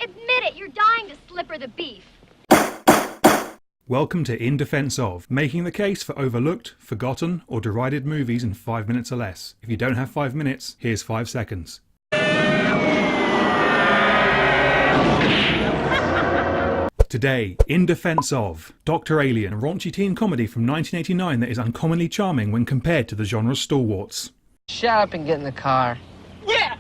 Admit it, you're dying to slipper the beef. Welcome to In Defense Of, making the case for overlooked, forgotten, or derided movies in 5 minutes or less. If you don't have 5 minutes, here's 5 seconds. Today, In Defense Of, Dr. Alien, a raunchy teen comedy from 1989 that is uncommonly charming when compared to the genre's stalwarts. Shut up and get in the car. Yeah!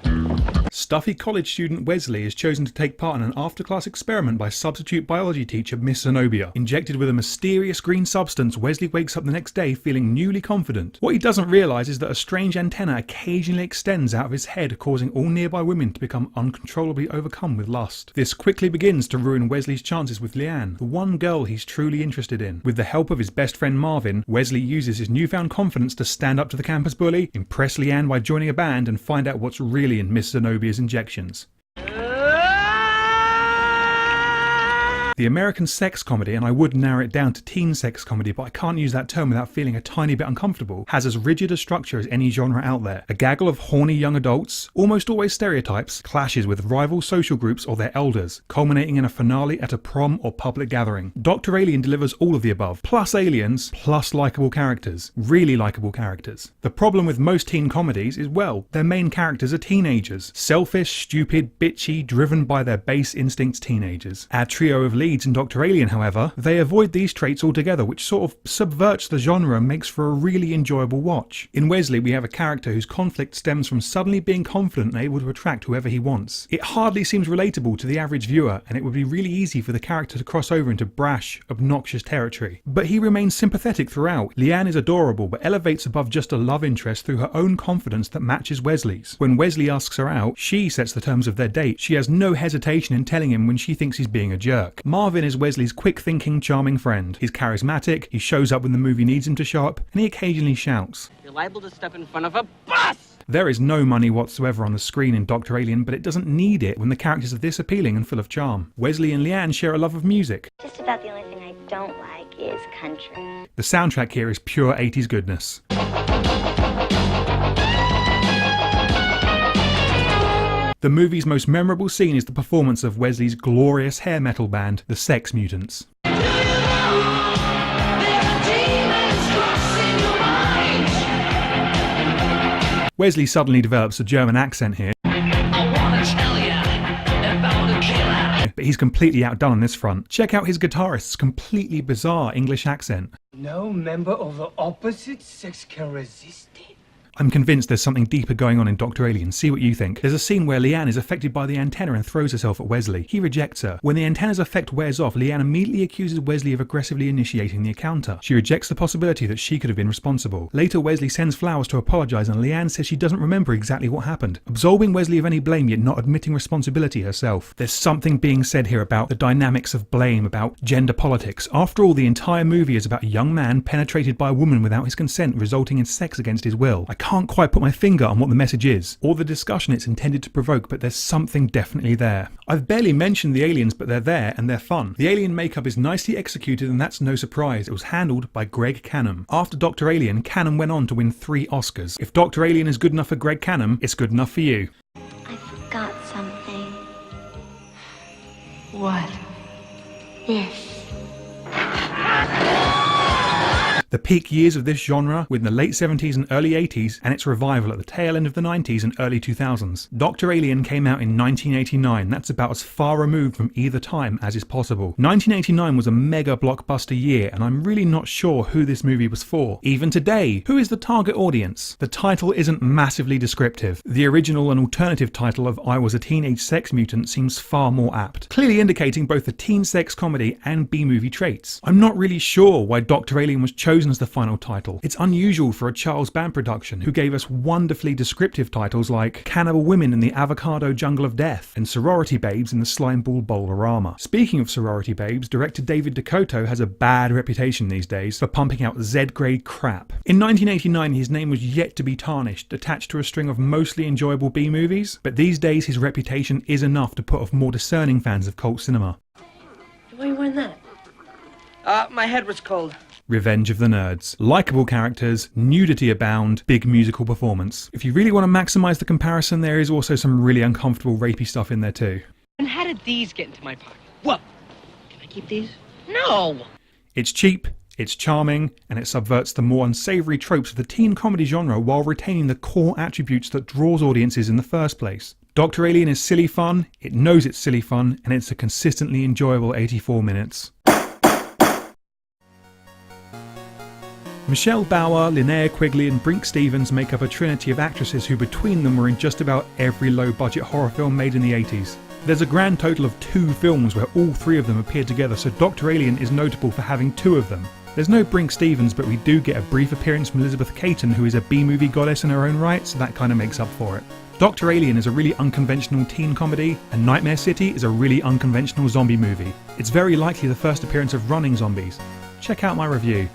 Stuffy college student Wesley is chosen to take part in an after-class experiment by substitute biology teacher Miss Zenobia. Injected with a mysterious green substance, Wesley wakes up the next day feeling newly confident. What he doesn't realise is that a strange antenna occasionally extends out of his head, causing all nearby women to become uncontrollably overcome with lust. This quickly begins to ruin Wesley's chances with Leanne, the one girl he's truly interested in. With the help of his best friend Marvin, Wesley uses his newfound confidence to stand up to the campus bully, impress Leanne by joining a band, and find out what's really in Miss Zenobia's injections. The American sex comedy, and I would narrow it down to teen sex comedy, but I can't use that term without feeling a tiny bit uncomfortable, has as rigid a structure as any genre out there. A gaggle of horny young adults, almost always stereotypes, clashes with rival social groups or their elders, culminating in a finale at a prom or public gathering. Dr. Alien delivers all of the above, plus aliens, plus likeable characters. Really likeable characters. The problem with most teen comedies is, well, their main characters are teenagers. Selfish, stupid, bitchy, driven by their base instincts teenagers. Our trio of leads in Dr. Alien, however, they avoid these traits altogether, which sort of subverts the genre and makes for a really enjoyable watch. In Wesley, we have a character whose conflict stems from suddenly being confident and able to attract whoever he wants. It hardly seems relatable to the average viewer, and it would be really easy for the character to cross over into brash, obnoxious territory. But he remains sympathetic throughout. Leanne is adorable, but elevates above just a love interest through her own confidence that matches Wesley's. When Wesley asks her out, she sets the terms of their date. She has no hesitation in telling him when she thinks he's being a jerk. Marvin is Wesley's quick-thinking, charming friend. He's charismatic, he shows up when the movie needs him to show up, and he occasionally shouts. You're liable to step in front of a bus! There is no money whatsoever on the screen in Dr. Alien, but it doesn't need it when the characters are this appealing and full of charm. Wesley and Leanne share a love of music. Just about the only thing I don't like is country. The soundtrack here is pure 80s goodness. The movie's most memorable scene is the performance of Wesley's glorious hair metal band, the Sex Mutants. Wesley suddenly develops a German accent here, but he's completely outdone on this front. Check out his guitarist's completely bizarre English accent. No member of the opposite sex can resist it. I'm convinced there's something deeper going on in Dr. Alien. See what you think. There's a scene where Leanne is affected by the antenna and throws herself at Wesley. He rejects her. When the antenna's effect wears off, Leanne immediately accuses Wesley of aggressively initiating the encounter. She rejects the possibility that she could have been responsible. Later, Wesley sends flowers to apologise, and Leanne says she doesn't remember exactly what happened, absolving Wesley of any blame yet not admitting responsibility herself. There's something being said here about the dynamics of blame, about gender politics. After all, the entire movie is about a young man penetrated by a woman without his consent, resulting in sex against his will. I can't quite put my finger on what the message is, or the discussion it's intended to provoke, but there's something definitely there. I've barely mentioned the aliens, but they're there and they're fun. The alien makeup is nicely executed, and that's no surprise. It was handled by Greg Canham. After Dr. Alien, Canham went on to win 3 Oscars. If Dr. Alien is good enough for Greg Canham, it's good enough for you. I forgot something. What? This. The peak years of this genre were in the late 70s and early 80s, and its revival at the tail end of the 90s and early 2000s. Dr. Alien came out in 1989. That's about as far removed from either time as is possible. 1989 was a mega blockbuster year, and I'm really not sure who this movie was for. Even today, who is the target audience? The title isn't massively descriptive. The original and alternative title of I Was a Teenage Sex Mutant seems far more apt, clearly indicating both the teen sex comedy and B-movie traits. I'm not really sure why Dr. Alien was chosen as the final title. It's unusual for a Charles Band production, who gave us wonderfully descriptive titles like Cannibal Women in the Avocado Jungle of Death and Sorority Babes in the Slime Ball Bowl-orama. Speaking of sorority babes, director David DeCoteau has a bad reputation these days for pumping out Z-grade crap. In 1989, his name was yet to be tarnished, attached to a string of mostly enjoyable B-movies, but these days his reputation is enough to put off more discerning fans of cult cinema. Why are you wearing that? My head was cold. Revenge of the Nerds. Likeable characters, nudity abound, big musical performance. If you really want to maximise the comparison, there is also some really uncomfortable rapey stuff in there too. And how did these get into my pocket? Whoa! Can I keep these? No! It's cheap, it's charming, and it subverts the more unsavoury tropes of the teen comedy genre while retaining the core attributes that draws audiences in the first place. Dr. Alien is silly fun, it knows it's silly fun, and it's a consistently enjoyable 84 minutes. Michelle Bauer, Linnea Quigley and Brink Stevens make up a trinity of actresses who between them were in just about every low-budget horror film made in the 80s. There's a grand total of 2 films where all 3 of them appeared together, so Dr. Alien is notable for having 2 of them. There's no Brink Stevens, but we do get a brief appearance from Elizabeth Caton, who is a B-movie goddess in her own right, so that kind of makes up for it. Dr. Alien is a really unconventional teen comedy, and Nightmare City is a really unconventional zombie movie. It's very likely the first appearance of running zombies. Check out my review.